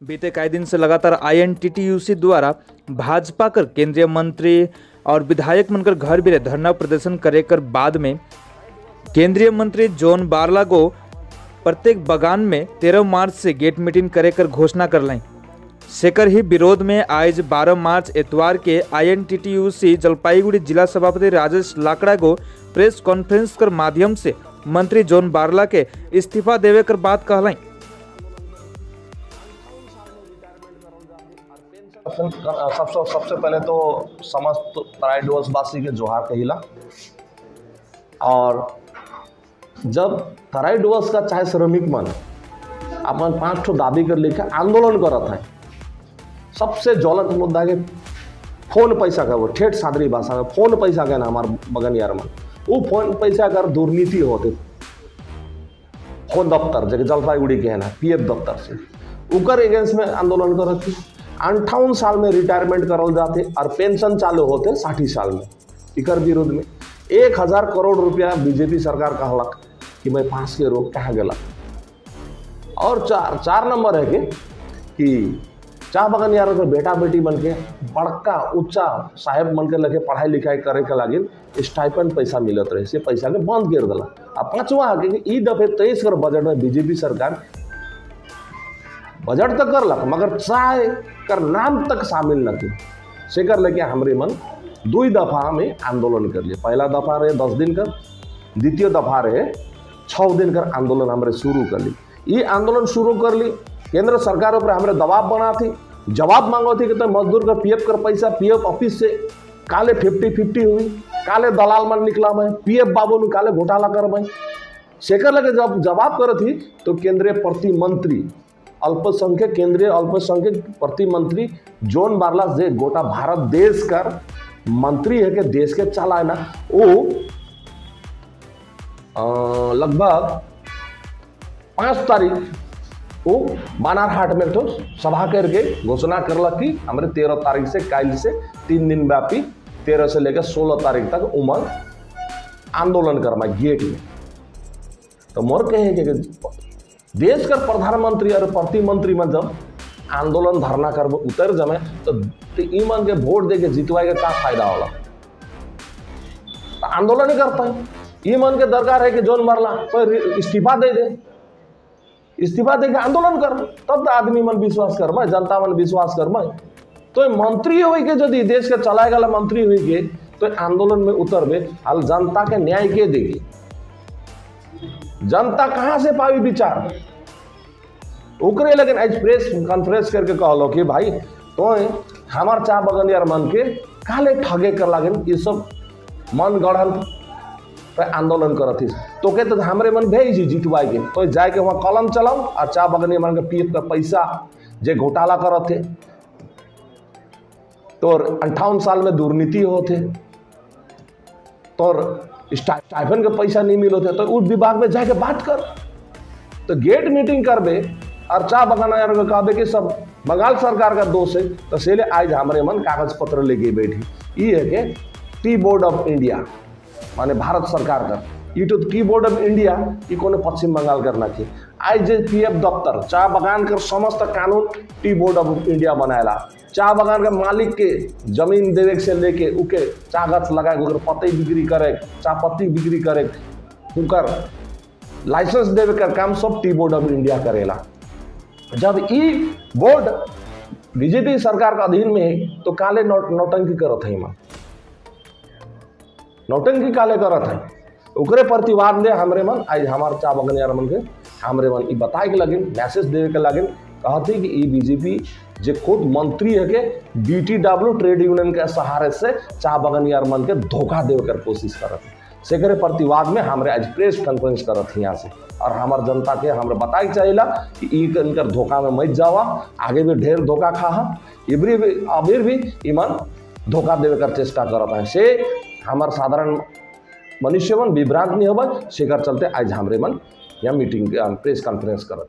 बीते कई दिन से लगातार INTTUC द्वारा भाजपा कर केंद्रीय मंत्री और विधायक मनकर घर भी धरना प्रदर्शन करे कर बाद में केंद्रीय मंत्री जॉन बारला को प्रत्येक बगान में 13 मार्च से गेट मीटिंग करे कर घोषणा कर लाई। सेकर ही विरोध में आज 12 मार्च एतवार के INTTUC जलपाईगुड़ी जिला सभापति राजेश लाकड़ा को प्रेस कॉन्फ्रेंस कर माध्यम से मंत्री जॉन बारला के इस्तीफा देवे कर बात कहलाई। सबसे पहले तो समस्त तराई डुवर्सवासी के जोहार कहिला। और जब तराई डुवर्स का चाहे श्रमिक मन अपन 5 ठो दाबी कर लेकर आंदोलन करत है, सबसे ज्वलंत मुद्दा है फोन पैसा का, वो ठेठ सादरी भाषा में फोन पैसा का ना हमारे बगन यार मन वो फोन पैसा कर दुर्नीति होते फोन दफ्तर जगह जलपाईगुड़ी के है ना PF दफ्तर से उकर एगेंस्ट में आंदोलन कर रखी। 58 साल में रिटायरमेंट करल जाते और पेंशन चालू होते 60 साल में। इकर विरोध में 1000 करोड़ रुपया बीजेपी सरकार कहलक कि मैं पास के रोक कहाँ गला। और चार नंबर है कि चाह बगन यार के बेटा बेटी बन के बड़का उच्चा साहेब बन के लगे पढ़ाई लिखाई करे के लगे स्टाइपेंड पैसा मिलत रहे से पैसा के बंद कर दिला। अब 5वां है कि ई दफे 23 कर बजट में बीजेपी सरकार बजट तक कर लक मगर चाहे कर नाम तक शामिल न की से कर लेके हमरे मन 2 दफा में आंदोलन कर लिए। पहला दफा रहे 10 दिन कर, द्वितीय दफा रहे 6 दिन कर आंदोलन हमरे शुरू कर ली। ये आंदोलन शुरू कर ली, केंद्र सरकार पर हमरे दबाव बना थी, जवाब मांगो थी कि तो मजदूर का PF कर पैसा PF ऑफिस से काले 50-50 हुई, काले दलाल मन निकला मैं PF बाबू ने काले घोटाला कर मैं शेखर लगे जब जवाब कर थी तो केंद्रीय प्रतिमंत्री अल्पसंख्यक केंद्रीय अल्पसंख्यक प्रतिमंत्री जॉन बारला जे गोटा भारत देश कर मंत्री है कि देश के चला है ना वो लगभग 5 तारीख वो बानारहाट में तो सभा करके घोषणा करलक कि हमारे 13 तारीख से कल से 3 दिन व्यापी 13 से लेकर 16 तारीख तक उमर आंदोलन करना गेट में। तो मोर कहे कि देश का प्रधानमंत्री और प्रतिमंत्री में जब आंदोलन धरना कर उतर जमे तो ईमन के वोट दे के जितवाए का फायदा होला। तो आंदोलन ही करता है ईमन के दरकार है कि जॉन बारला तो इस्तीफा दे दे, इस्तीफा देके आंदोलन कर तब तो आदमी मन विश्वास कर मैं जनता मन विश्वास कर मैं तो मंत्री हुई के यदि देश के चलाए गला मंत्री हुई के तो आंदोलन में उतरबे हाल जनता के न्याय के देगी। जनता कहाँ से पावी विचार उकरे लेकिन आज प्रेस कॉन्फ्रेंस करके कहलो कि भाई तो हमार चाह बगन यार मन के काले ठगे कर लागे ये सब मन गढ़ल तो आंदोलन करती तो कहते हमरे मन भेज जितवाए के तो जाके वहाँ कलम चलाओ और चाह बगन मन के PF का पैसा जे घोटाला करते तो 58 साल में दुर्नीति होते तो स्टाइपेंड के पैसा नहीं मिलते तो उस विभाग में जाके बात कर तो गेट मीटिंग करबे और चाह बगाना यार को कहबे कि सब बंगाल सरकार का दोष है तो से आज हमारे मन कागज पत्र लेके बैठी ये है कि टी बोर्ड ऑफ इंडिया माने भारत सरकार का ये तो टी बोर्ड ऑफ इंडिया ये कोने पश्चिम बंगाल करना चाहिए। आज जे PF दफ्तर चाह बगान कर समस्त कानून टी बोर्ड ऑफ इंडिया बनाएला। चाह बगान के मालिक के जमीन देवे से लेके उके चाह गाछ लगाए उकर पत्ती बिक्री करे चाह पत्ती बिक्री करे उकर लाइसेंस देवे का काम सब टी बोर्ड ऑफ इंडिया करेला। जब ई बोर्ड बीजेपी सरकार का अधीन में है तो काले नौटंकी करत है नौटंकी काले करत है उकरे प्रतिवाद ले हमरे मन आज हमारे चाह बगन यार मन के हमरे मन ई बताए के लगे मैसेज देवे के लगे कहते कि ई बीजेपी जे खुद मंत्री है के BTW ट्रेड यूनियन के सहारे से चाह बगन यार मन के धोखा देवे कर कोशिश करत से करे प्रतिवाद में हमरे आज प्रेस कॉन्फ्रेंस करत यहाँ से और हमार जनता के हमरे बताई चाहिए कि इनकर धोखा में मत जावा आगे भी ढेर धोखा खा अभी भी ईमान धोखा देवे कर चेष्टा करता है से हमार साधारण मनुष्य मन विभ्रांत नहीं होगा शेखर चलते आज हमरे मन यहाँ मीटिंग प्रेस कॉन्फ्रेंस करत।